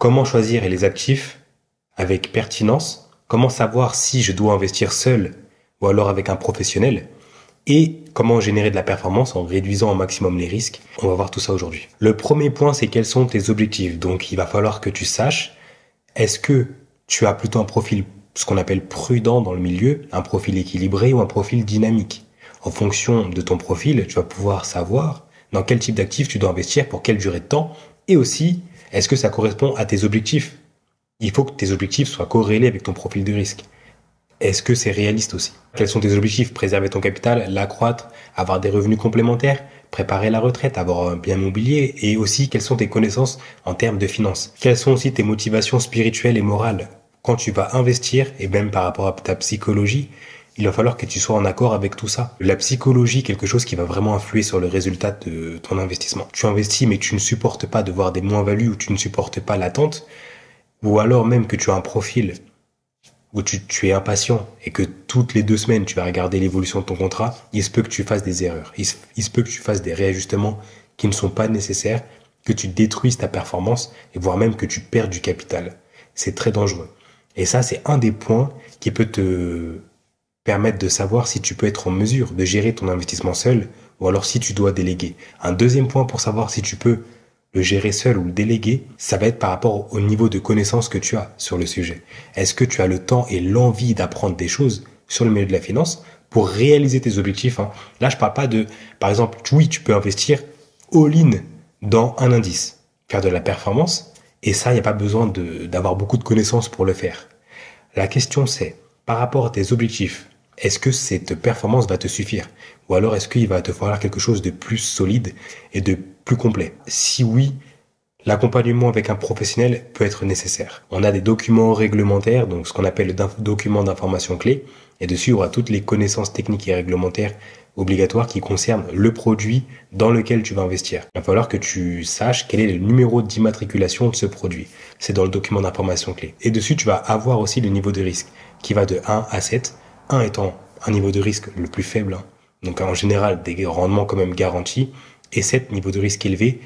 comment choisir les actifs avec pertinence, comment savoir si je dois investir seul ou alors avec un professionnel, et comment générer de la performance en réduisant au maximum les risques. On va voir tout ça aujourd'hui. Le premier point, c'est quels sont tes objectifs. Donc, il va falloir que tu saches, est-ce que tu as plutôt un profil, ce qu'on appelle prudent dans le milieu, un profil équilibré ou un profil dynamique. En fonction de ton profil, tu vas pouvoir savoir dans quel type d'actifs tu dois investir, pour quelle durée de temps, et aussi, est-ce que ça correspond à tes objectifs. Il faut que tes objectifs soient corrélés avec ton profil de risque. Est-ce que c'est réaliste aussi? Quels sont tes objectifs? Préserver ton capital, l'accroître, avoir des revenus complémentaires, préparer la retraite, avoir un bien immobilier, et aussi quelles sont tes connaissances en termes de finances? Quelles sont aussi tes motivations spirituelles et morales? Quand tu vas investir, et même par rapport à ta psychologie, il va falloir que tu sois en accord avec tout ça. La psychologie, quelque chose qui va vraiment influer sur le résultat de ton investissement. Tu investis mais tu ne supportes pas de voir des moins-values, ou tu ne supportes pas l'attente, ou alors même que tu as un profil où tu es impatient et que toutes les 2 semaines tu vas regarder l'évolution de ton contrat, il se peut que tu fasses des erreurs, il se peut que tu fasses des réajustements qui ne sont pas nécessaires, que tu détruises ta performance et voire même que tu perds du capital. C'est très dangereux. Et ça, c'est un des points qui peut te permettre de savoir si tu peux être en mesure de gérer ton investissement seul ou alors si tu dois déléguer. Un deuxième point pour savoir si tu peux le gérer seul ou le déléguer, ça va être par rapport au niveau de connaissance que tu as sur le sujet. Est-ce que tu as le temps et l'envie d'apprendre des choses sur le milieu de la finance pour réaliser tes objectifs, hein? Là, je parle pas de, par exemple, oui, tu peux investir all-in dans un indice, faire de la performance, et ça, il n'y a pas besoin d'avoir beaucoup de connaissances pour le faire. La question c'est, par rapport à tes objectifs, est-ce que cette performance va te suffire? Ou alors est-ce qu'il va te falloir quelque chose de plus solide et de plus complet? Si oui, l'accompagnement avec un professionnel peut être nécessaire. On a des documents réglementaires, donc ce qu'on appelle le document d'information clé, et dessus il y aura toutes les connaissances techniques et réglementaires obligatoires qui concernent le produit dans lequel tu vas investir. Il va falloir que tu saches quel est le numéro d'immatriculation de ce produit. C'est dans le document d'information clé. Et dessus, tu vas avoir aussi le niveau de risque qui va de 1 à 7, 1 étant un niveau de risque le plus faible, hein. Donc en général des rendements quand même garantis, et 7 niveau de risque élevé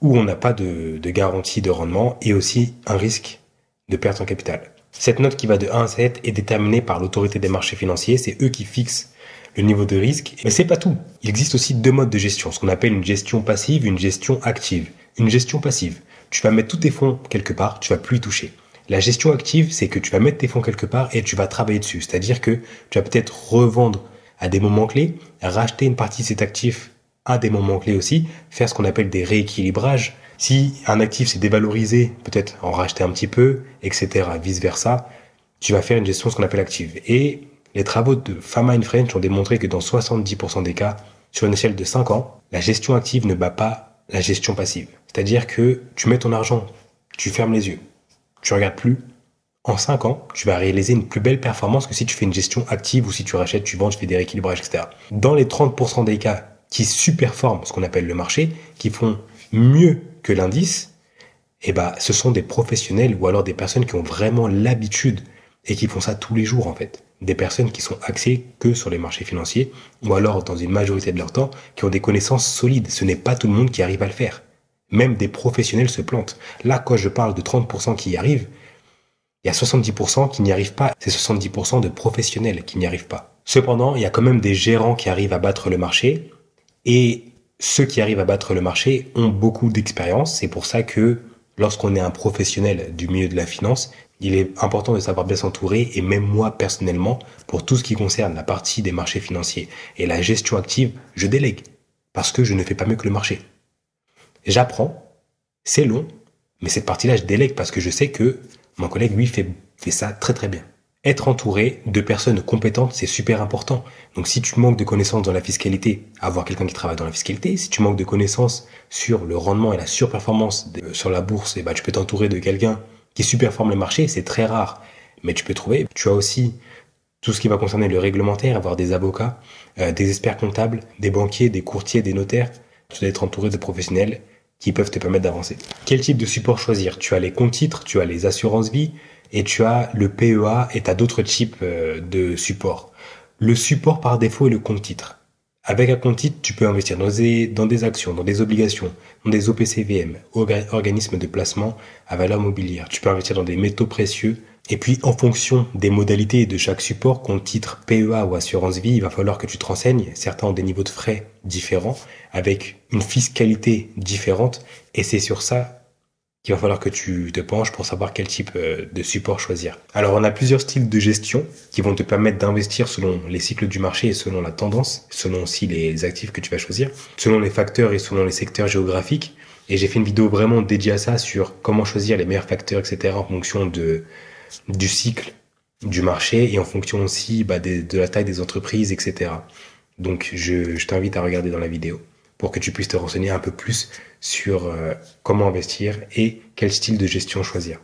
où on n'a pas de garantie de rendement et aussi un risque de perte en capital. Cette note qui va de 1 à 7 est déterminée par l'autorité des marchés financiers, c'est eux qui fixent le niveau de risque. Mais c'est pas tout. Il existe aussi 2 modes de gestion, ce qu'on appelle une gestion passive, une gestion active. Une gestion passive, tu vas mettre tous tes fonds quelque part, tu vas plus y toucher. La gestion active, c'est que tu vas mettre tes fonds quelque part et tu vas travailler dessus. C'est-à-dire que tu vas peut-être revendre à des moments clés, racheter une partie de cet actif à des moments clés aussi, faire ce qu'on appelle des rééquilibrages. Si un actif s'est dévalorisé, peut-être en racheter un petit peu, etc., vice-versa, tu vas faire une gestion ce qu'on appelle active. Et les travaux de Fama & French ont démontré que dans 70% des cas, sur une échelle de 5 ans, la gestion active ne bat pas la gestion passive. C'est-à-dire que tu mets ton argent, tu fermes les yeux, tu regardes plus. En 5 ans, tu vas réaliser une plus belle performance que si tu fais une gestion active ou si tu rachètes, tu vends, tu fais des rééquilibrages, etc. Dans les 30% des cas qui surperforment ce qu'on appelle le marché, qui font mieux que l'indice, eh ben, ce sont des professionnels ou alors des personnes qui ont vraiment l'habitude et qui font ça tous les jours en fait. Des personnes qui sont axées que sur les marchés financiers ou alors dans une majorité de leur temps qui ont des connaissances solides. Ce n'est pas tout le monde qui arrive à le faire. Même des professionnels se plantent. Là, quand je parle de 30% qui y arrivent, il y a 70% qui n'y arrivent pas. C'est 70% de professionnels qui n'y arrivent pas. Cependant, il y a quand même des gérants qui arrivent à battre le marché et ceux qui arrivent à battre le marché ont beaucoup d'expérience. C'est pour ça que lorsqu'on est un professionnel du milieu de la finance, il est important de savoir bien s'entourer et même moi personnellement, pour tout ce qui concerne la partie des marchés financiers et la gestion active, je délègue parce que je ne fais pas mieux que le marché. J'apprends, c'est long, mais cette partie-là, je délègue parce que je sais que mon collègue, lui, fait ça très très bien. Être entouré de personnes compétentes, c'est super important. Donc si tu manques de connaissances dans la fiscalité, avoir quelqu'un qui travaille dans la fiscalité. Si tu manques de connaissances sur le rendement et la surperformance sur la bourse, et ben, tu peux t'entourer de quelqu'un qui surperforme le marché, c'est très rare. Mais tu peux trouver. Tu as aussi tout ce qui va concerner le réglementaire, avoir des avocats, des experts comptables, des banquiers, des courtiers, des notaires. Tu dois être entouré de professionnels qui peuvent te permettre d'avancer. Quel type de support choisir? Tu as les comptes titres, tu as les assurances vie et tu as le PEA et tu as d'autres types de supports. Le support par défaut est le compte titre. Avec un compte titre, tu peux investir dans des actions, dans des obligations, dans des OPCVM, organismes de placement à valeur mobilière. Tu peux investir dans des métaux précieux. Et puis, en fonction des modalités de chaque support, compte titre, PEA ou assurance vie, il va falloir que tu te renseignes. Certains ont des niveaux de frais différents, avec une fiscalité différente. Et c'est sur ça qu'il va falloir que tu te penches pour savoir quel type de support choisir. Alors, on a plusieurs styles de gestion qui vont te permettre d'investir selon les cycles du marché et selon la tendance, selon aussi les actifs que tu vas choisir, selon les facteurs et selon les secteurs géographiques. Et j'ai fait une vidéo vraiment dédiée à ça sur comment choisir les meilleurs facteurs, etc. en fonction du cycle du marché et en fonction aussi de la taille des entreprises, etc. Donc, je t'invite à regarder dans la vidéo pour que tu puisses te renseigner un peu plus sur comment investir et quel style de gestion choisir.